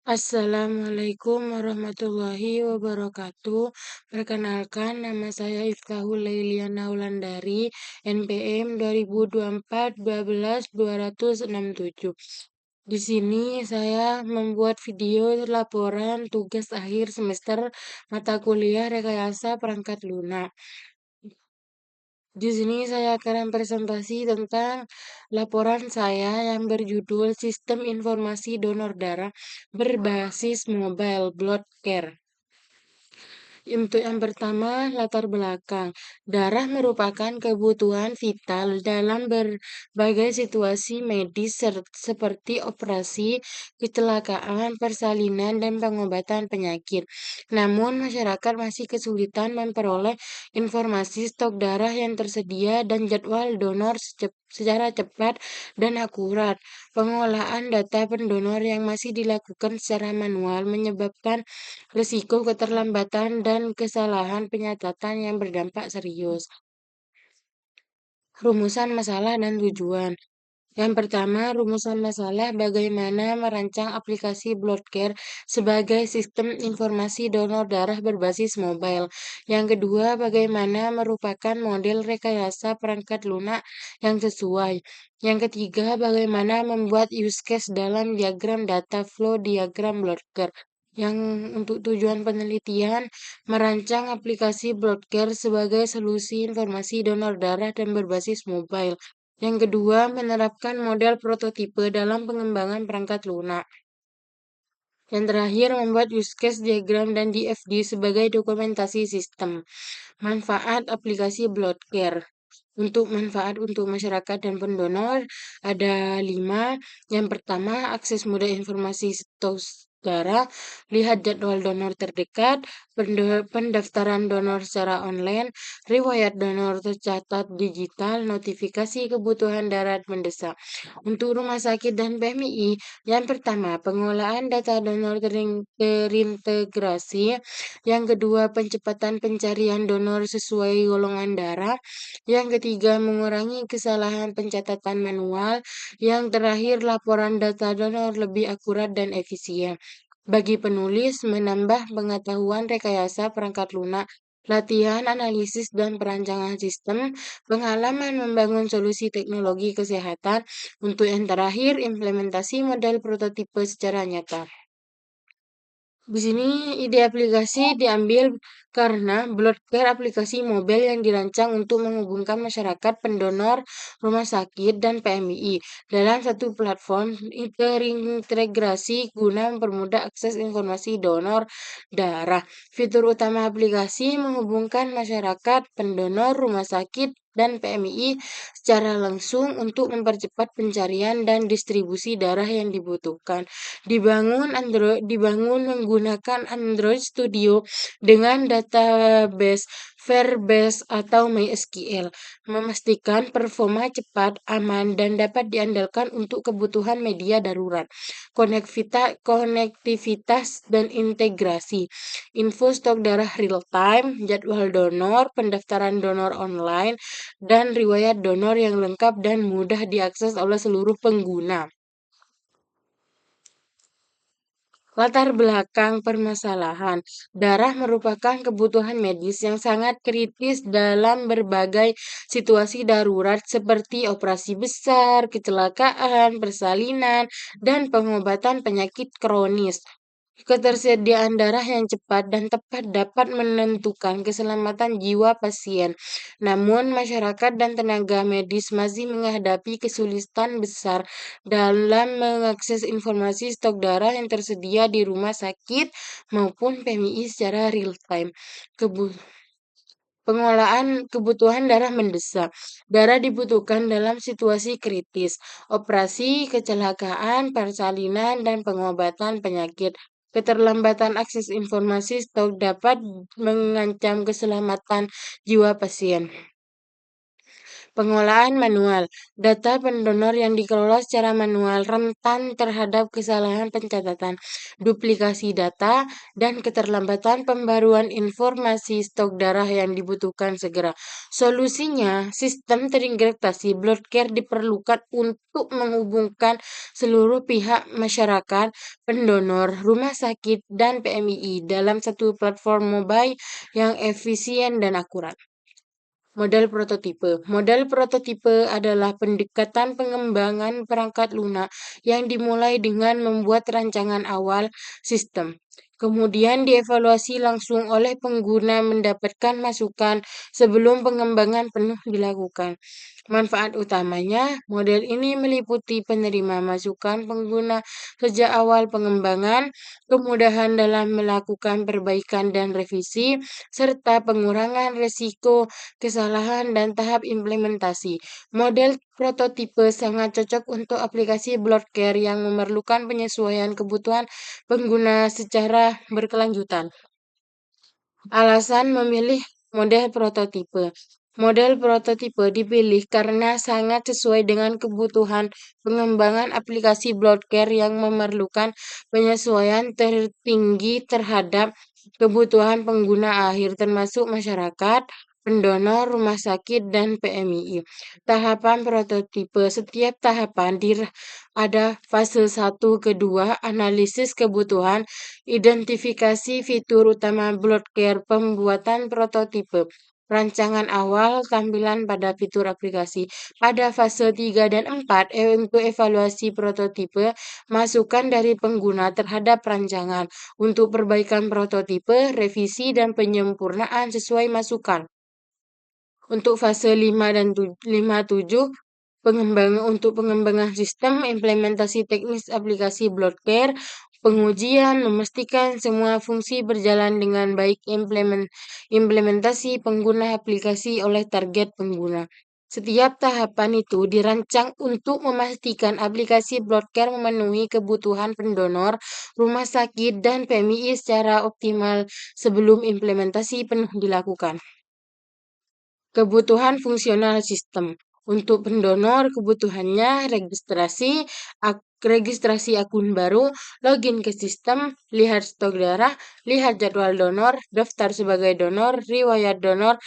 Assalamualaikum warahmatullahi wabarakatuh. Perkenalkan, nama saya Iftahul Lailiana Wulandari, NPM 2024 12 267. Di sini saya membuat video laporan tugas akhir semester mata kuliah Rekayasa Perangkat Lunak. Di sini saya akan presentasi tentang laporan saya yang berjudul Sistem Informasi Donor Darah Berbasis Mobile Blood Care. Untuk yang pertama, latar belakang. Darah merupakan kebutuhan vital dalam berbagai situasi medis seperti operasi, kecelakaan, persalinan, dan pengobatan penyakit. Namun, masyarakat masih kesulitan memperoleh informasi stok darah yang tersedia dan jadwal donor secara cepat dan akurat. Pengolahan data pendonor yang masih dilakukan secara manual menyebabkan risiko keterlambatan dan kesalahan penyatatan yang berdampak serius. Rumusan masalah dan tujuan. Yang pertama, rumusan masalah bagaimana merancang aplikasi Bloodcare sebagai sistem informasi donor darah berbasis mobile. Yang kedua, bagaimana merupakan model rekayasa perangkat lunak yang sesuai. Yang ketiga, bagaimana membuat use case dalam diagram data flow diagram Bloodcare. Yang untuk tujuan penelitian, merancang aplikasi Bloodcare sebagai solusi informasi donor darah dan berbasis mobile. Yang kedua, menerapkan model prototipe dalam pengembangan perangkat lunak. Yang terakhir, membuat use case diagram dan DFD sebagai dokumentasi sistem. Manfaat aplikasi Bloodcare. Untuk manfaat untuk masyarakat dan pendonor ada 5. Yang pertama, akses mudah informasi stok darah, lihat jadwal donor terdekat, pendaftaran donor secara online, riwayat donor tercatat digital, notifikasi kebutuhan darat mendesak. Untuk rumah sakit dan PMI, yang pertama, pengolahan data donor terintegrasi, yang kedua, pencepatan pencarian donor sesuai golongan darah, yang ketiga, mengurangi kesalahan pencatatan manual, yang terakhir, laporan data donor lebih akurat dan efisien. Bagi penulis, menambah pengetahuan rekayasa perangkat lunak, latihan analisis dan perancangan sistem, pengalaman membangun solusi teknologi kesehatan, untuk yang terakhir, implementasi model prototipe secara nyata. Di sini ide aplikasi diambil karena Bloodcare aplikasi mobile yang dirancang untuk menghubungkan masyarakat, pendonor, rumah sakit, dan PMI dalam satu platform terintegrasi guna mempermudah akses informasi donor darah. Fitur utama aplikasi menghubungkan masyarakat, pendonor, rumah sakit, dan PMI secara langsung untuk mempercepat pencarian dan distribusi darah yang dibutuhkan. Dibangun menggunakan Android Studio dengan database Firebase atau MySQL, memastikan performa cepat, aman, dan dapat diandalkan untuk kebutuhan media darurat, konektivitas dan integrasi, info stok darah real time, jadwal donor, pendaftaran donor online, dan riwayat donor yang lengkap dan mudah diakses oleh seluruh pengguna. Latar belakang permasalahan. Darah merupakan kebutuhan medis yang sangat kritis dalam berbagai situasi darurat seperti operasi besar, kecelakaan, persalinan, dan pengobatan penyakit kronis. Ketersediaan darah yang cepat dan tepat dapat menentukan keselamatan jiwa pasien. Namun, masyarakat dan tenaga medis masih menghadapi kesulitan besar dalam mengakses informasi stok darah yang tersedia di rumah sakit maupun PMI secara real time. Pengolahan kebutuhan darah mendesak. Darah dibutuhkan dalam situasi kritis, operasi, kecelakaan, persalinan, dan pengobatan penyakit. Keterlambatan akses informasi stok dapat mengancam keselamatan jiwa pasien. Pengolahan manual. Data pendonor yang dikelola secara manual rentan terhadap kesalahan pencatatan, duplikasi data, dan keterlambatan pembaruan informasi stok darah yang dibutuhkan segera. Solusinya, sistem terintegrasi blood care diperlukan untuk menghubungkan seluruh pihak masyarakat, pendonor, rumah sakit, dan PMII dalam satu platform mobile yang efisien dan akurat. Model prototipe. Model prototipe adalah pendekatan pengembangan perangkat lunak yang dimulai dengan membuat rancangan awal sistem. Kemudian dievaluasi langsung oleh pengguna mendapatkan masukan sebelum pengembangan penuh dilakukan. Manfaat utamanya, model ini meliputi penerima masukan pengguna sejak awal pengembangan, kemudahan dalam melakukan perbaikan dan revisi, serta pengurangan risiko kesalahan dan tahap implementasi. Model prototipe sangat cocok untuk aplikasi blood care yang memerlukan penyesuaian kebutuhan pengguna secara berkelanjutan. Alasan memilih model prototipe. Model prototipe dipilih karena sangat sesuai dengan kebutuhan pengembangan aplikasi blood care yang memerlukan penyesuaian tertinggi terhadap kebutuhan pengguna akhir termasuk masyarakat, pendonor, rumah sakit, dan PMII. Tahapan prototipe. Setiap tahapan ada fase 1, kedua, analisis kebutuhan, identifikasi fitur utama blood care, pembuatan prototipe, rancangan awal, tampilan pada fitur aplikasi. Pada fase 3 dan 4, untuk evaluasi prototipe, masukan dari pengguna terhadap rancangan, untuk perbaikan prototipe, revisi, dan penyempurnaan sesuai masukan. Untuk fase 5 dan 7, untuk pengembangan sistem, implementasi teknis aplikasi blood care, pengujian, memastikan semua fungsi berjalan dengan baik, implementasi pengguna aplikasi oleh target pengguna. Setiap tahapan itu dirancang untuk memastikan aplikasi blood care memenuhi kebutuhan pendonor, rumah sakit, dan PMI secara optimal sebelum implementasi penuh dilakukan. Kebutuhan fungsional sistem. Untuk pendonor, kebutuhannya registrasi akun baru, login ke sistem, lihat stok darah, lihat jadwal donor, daftar sebagai donor, riwayat donor,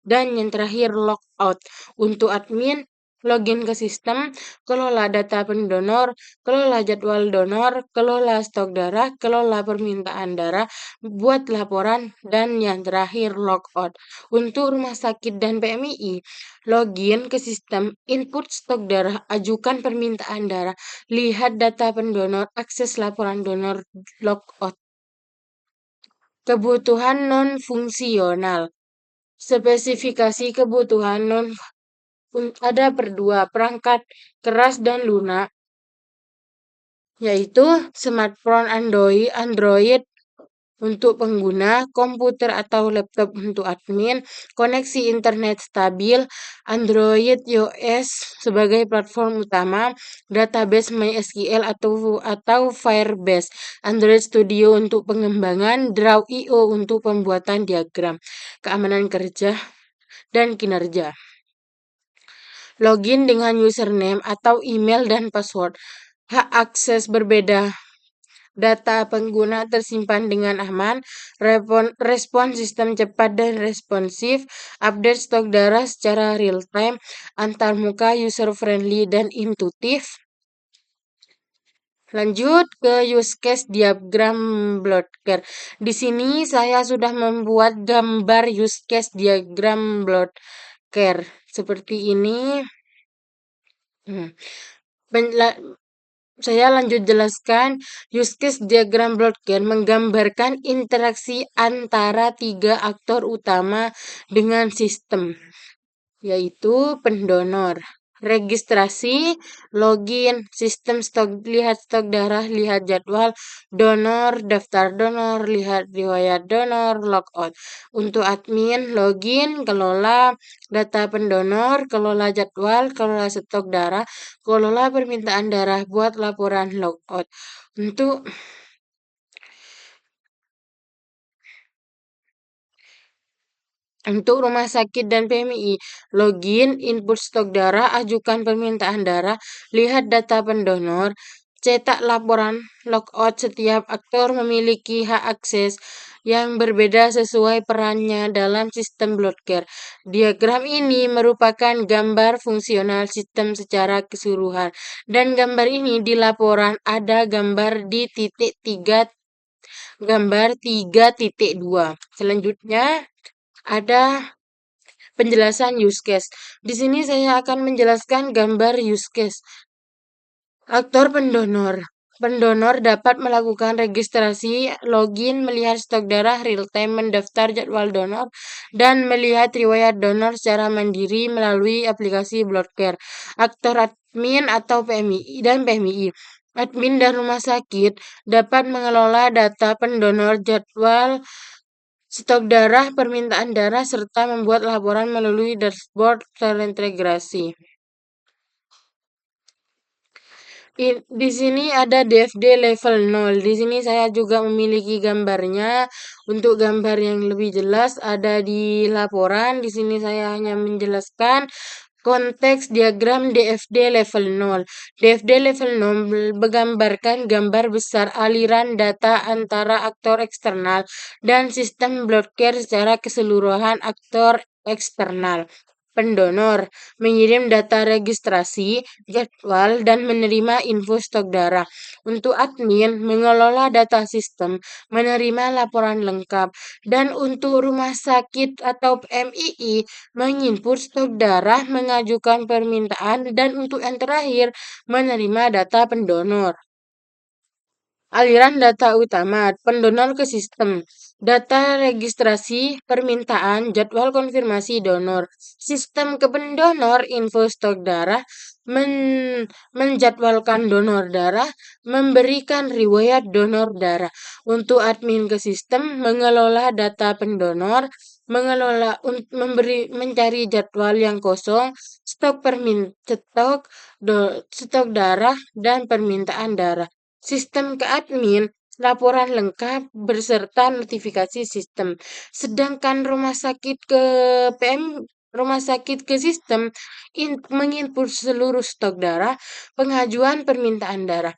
dan yang terakhir logout. Untuk admin, login ke sistem, kelola data pendonor, kelola jadwal donor, kelola stok darah, kelola permintaan darah, buat laporan, dan yang terakhir logout. Untuk rumah sakit dan PMII, login ke sistem, input stok darah, ajukan permintaan darah, lihat data pendonor, akses laporan donor, logout. Kebutuhan non-fungsional. Spesifikasi kebutuhan ada berdua, perangkat keras dan lunak, yaitu smartphone Android untuk pengguna, komputer atau laptop untuk admin, koneksi internet stabil, Android iOS sebagai platform utama, database MySQL atau Firebase, Android Studio untuk pengembangan, Draw.io untuk pembuatan diagram, keamanan kerja dan kinerja. Login dengan username atau email dan password. Hak akses berbeda. Data pengguna tersimpan dengan aman, respon sistem cepat dan responsif, update stok darah secara real time, antarmuka, user friendly dan intuitif. Lanjut ke use case diagram blood care. Di sini saya sudah membuat gambar use case diagram blood care seperti ini. Saya lanjut jelaskan, use case diagram blood care menggambarkan interaksi antara tiga aktor utama dengan sistem, yaitu pendonor, registrasi, login, sistem lihat stok darah, lihat jadwal, donor, daftar donor, lihat riwayat donor, logout. Untuk admin, login, kelola data pendonor, kelola jadwal, kelola stok darah, kelola permintaan darah, buat laporan logout. Untuk Untuk rumah sakit dan PMI, login, input stok darah, ajukan permintaan darah, lihat data pendonor, cetak laporan logout. Setiap aktor memiliki hak akses yang berbeda sesuai perannya dalam sistem blood care. Diagram ini merupakan gambar fungsional sistem secara keseluruhan, dan gambar ini di laporan ada gambar di titik 3, gambar 3.2. Selanjutnya ada penjelasan use case. Di sini saya akan menjelaskan gambar use case. Aktor pendonor. Pendonor dapat melakukan registrasi, login, melihat stok darah real time, mendaftar jadwal donor, dan melihat riwayat donor secara mandiri melalui aplikasi Bloodcare. Aktor admin atau PMI dan PMI. Admin dan rumah sakit dapat mengelola data pendonor, jadwal stok darah, permintaan darah, serta membuat laporan melalui dashboard terintegrasi. Di sini ada DFD level 0. Di sini saya juga memiliki gambarnya. Untuk gambar yang lebih jelas ada di laporan. Di sini saya hanya menjelaskan konteks diagram DFD level 0. DFD level 0 menggambarkan gambar besar aliran data antara aktor eksternal dan sistem blood care secara keseluruhan. Aktor eksternal pendonor mengirim data registrasi, jadwal, dan menerima info stok darah. Untuk admin mengelola data sistem, menerima laporan lengkap, dan untuk rumah sakit atau PMII menginput stok darah, mengajukan permintaan, dan untuk yang terakhir menerima data pendonor. Aliran data utama, pendonor ke sistem, data registrasi, permintaan, jadwal konfirmasi donor, sistem ke pendonor, info stok darah, menjadwalkan donor darah, memberikan riwayat donor darah. Untuk admin ke sistem, mengelola data pendonor, mengelola mencari jadwal yang kosong, stok darah, dan permintaan darah. Sistem ke admin, laporan lengkap beserta notifikasi sistem. Sedangkan rumah sakit ke sistem menginput seluruh stok darah, pengajuan permintaan darah.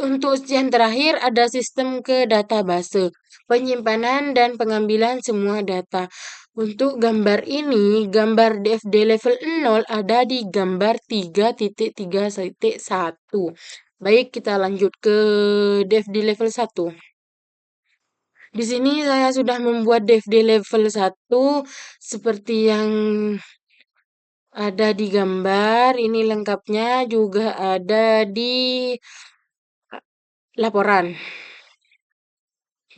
Untuk yang terakhir ada sistem ke database, penyimpanan dan pengambilan semua data. Untuk gambar ini, gambar DFD level 0 ada di gambar 3.3.1. Baik, kita lanjut ke DFD level 1. Di sini saya sudah membuat DFD level 1 seperti yang ada di gambar. Ini lengkapnya juga ada di laporan.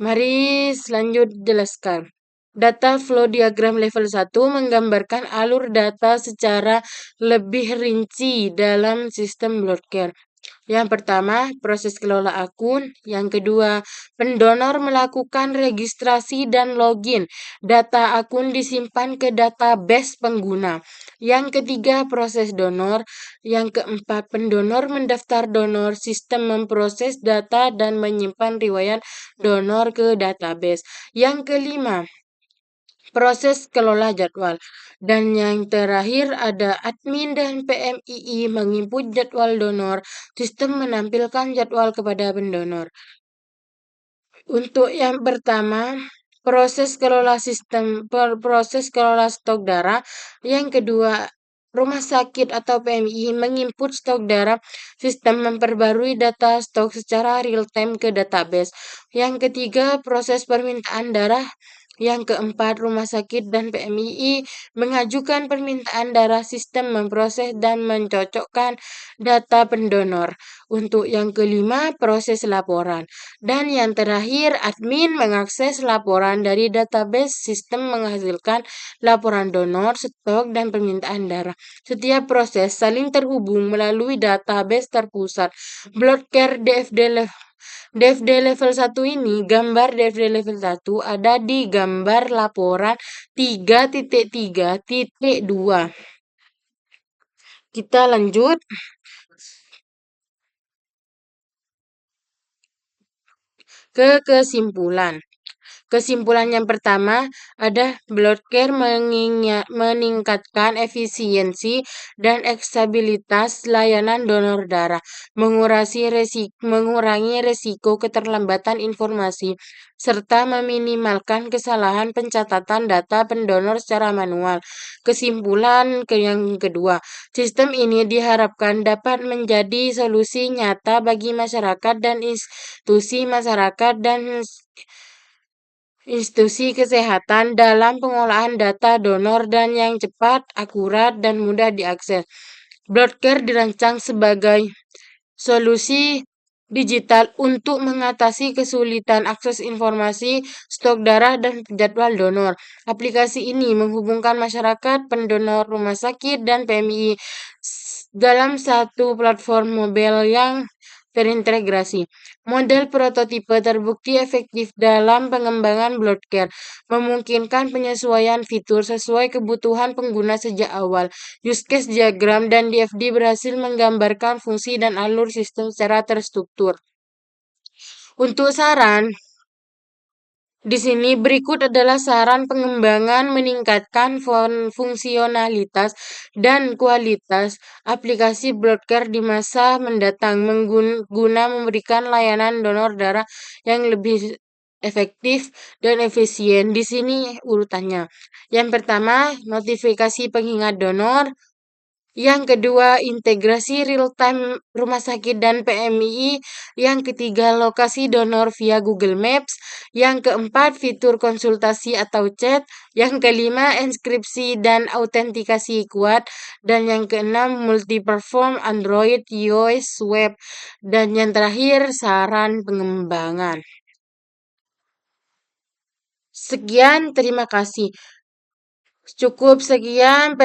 Mari selanjut jelaskan. Data flow diagram level 1 menggambarkan alur data secara lebih rinci dalam sistem Bloodcare. Yang pertama, proses kelola akun. Yang kedua, pendonor melakukan registrasi dan login. Data akun disimpan ke database pengguna. Yang ketiga, proses donor. Yang keempat, pendonor mendaftar donor. Sistem memproses data dan menyimpan riwayat donor ke database. Yang kelima, proses kelola jadwal. Dan yang terakhir ada admin dan PMII menginput jadwal donor, sistem menampilkan jadwal kepada pendonor. Untuk yang pertama, proses kelola stok darah. Yang kedua, rumah sakit atau PMI menginput stok darah, sistem memperbarui data stok secara real time ke database. Yang ketiga, proses permintaan darah. Yang keempat, rumah sakit dan PMII mengajukan permintaan darah, sistem memproses dan mencocokkan data pendonor. Untuk yang kelima, proses laporan. Dan yang terakhir, admin mengakses laporan dari database, sistem menghasilkan laporan donor, stok, dan permintaan darah. Setiap proses saling terhubung melalui database terpusat. Bloodcare DFD level 1 ini, gambar DFD level 1 ada di gambar laporan 3.3.2. Kita lanjut ke kesimpulan. Kesimpulan yang pertama ada bloodcare meningkatkan efisiensi dan stabilitas layanan donor darah, mengurangi resiko keterlambatan informasi, serta meminimalkan kesalahan pencatatan data pendonor secara manual. Kesimpulan yang kedua, sistem ini diharapkan dapat menjadi solusi nyata bagi masyarakat dan institusi kesehatan dalam pengolahan data donor dan yang cepat, akurat, dan mudah diakses. Bloodcare dirancang sebagai solusi digital untuk mengatasi kesulitan akses informasi, stok darah, dan jadwal donor. Aplikasi ini menghubungkan masyarakat, pendonor, rumah sakit, dan PMI dalam satu platform mobile yang terintegrasi. Model prototipe terbukti efektif dalam pengembangan bloodcare, memungkinkan penyesuaian fitur sesuai kebutuhan pengguna sejak awal. Use case diagram dan DFD berhasil menggambarkan fungsi dan alur sistem secara terstruktur. Untuk saran, di sini berikut adalah saran pengembangan meningkatkan fungsionalitas dan kualitas aplikasi bloodcare di masa mendatang guna memberikan layanan donor darah yang lebih efektif dan efisien. Di sini urutannya. Yang pertama, notifikasi pengingat donor. Yang kedua, integrasi real-time rumah sakit dan PMI. Yang ketiga, lokasi donor via Google Maps. Yang keempat, fitur konsultasi atau chat. Yang kelima, inskripsi dan autentikasi kuat. Dan yang keenam, multi-platform Android, iOS, web. Dan yang terakhir, saran pengembangan. Sekian, terima kasih. Cukup sekian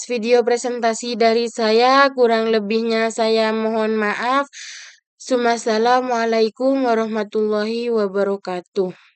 video presentasi dari saya. Kurang lebihnya saya mohon maaf. Assalamualaikum warahmatullahi wabarakatuh.